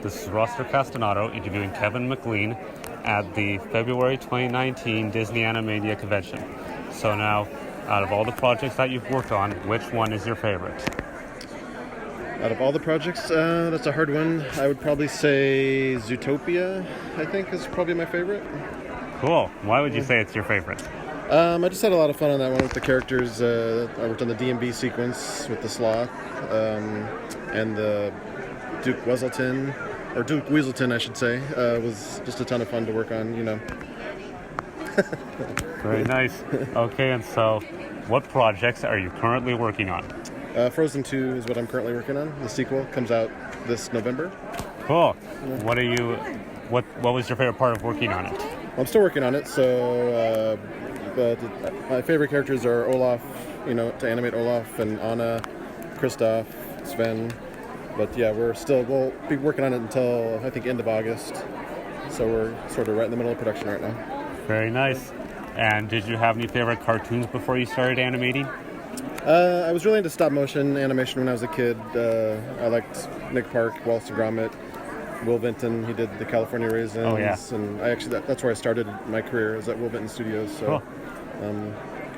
This is Roster Castellato interviewing Kevin MacLean at the February 2019 Disney Animating convention. So now, out of all the projects that you've worked on, which one is your favorite? Out of all the projects, that's a hard one. I would probably say Zootopia, I think, is probably my favorite. Cool. Why would you say it's your favorite? I just had a lot of fun on that one with the characters. I worked on the D&B sequence with the sloth and the Duke Weaselton, or Duke Weaselton, I should say. Was just a ton of fun to work on, you know. Very nice. Okay, and so what projects are you currently working on? Frozen 2 is what I'm currently working on. The sequel comes out this November. Cool. What was your favorite part of working on it? I'm still working on it, so but my favorite characters are Olaf, you know, to animate Olaf, and Anna, Kristoff, Sven. But yeah, we'll be working on it until, I think, end of August. So we're sort of right in the middle of production right now. Very nice. And did you have any favorite cartoons before you started animating? I was really into stop motion animation when I was a kid. I liked Nick Park, Wallace and Gromit, Will Vinton. He did the California Raisins. Oh, yeah. And that's where I started my career, is at Will Vinton Studios. So, cool.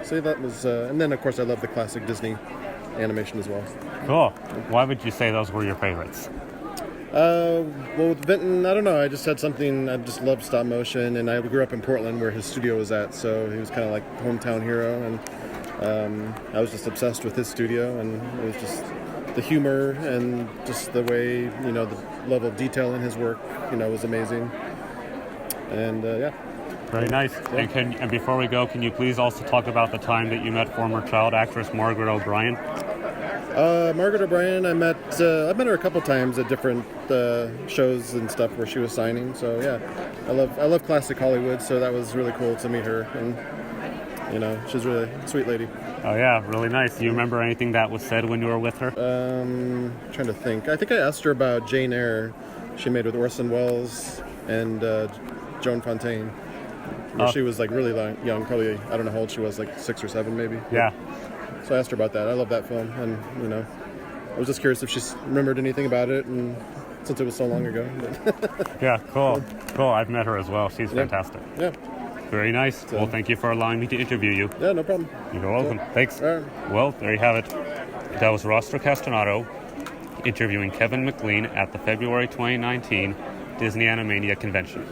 So that was, and then of course I love the classic Disney animation as well. Cool. Why would you say those were your favorites? Well, with Vinton, I don't know. I just had something. I just loved stop motion, and I grew up in Portland where his studio was at. So he was kind of like hometown hero, and I was just obsessed with his studio, and it was just the humor and just the way, you know, the level of detail in his work, you know, was amazing. And yeah. Very nice. Yeah. And before we go, can you please also talk about the time that you met former child actress Margaret O'Brien? Margaret O'Brien, I've met her a couple times at different shows and stuff where she was signing. So yeah, I love classic Hollywood. So that was really cool to meet her, and you know, she's really a sweet lady. Oh yeah, really nice. Do you remember anything that was said when you were with her? Trying to think. I think I asked her about Jane Eyre. She made with Orson Welles and Joan Fontaine. She was like really young, probably, I don't know how old she was, like 6 or 7 maybe. Yeah. So I asked her about that. I love that film, and you know, I was just curious if she remembered anything about it, and since it was so long ago. Yeah, cool. I've met her as well. She's fantastic. Yeah. Very nice. Well, thank you for allowing me to interview you. Yeah, no problem. You're welcome. Cool. Thanks. All right. Well, there you have it. That was Roster Castellato interviewing Kevin MacLean at the February 2019 Disney Animania convention.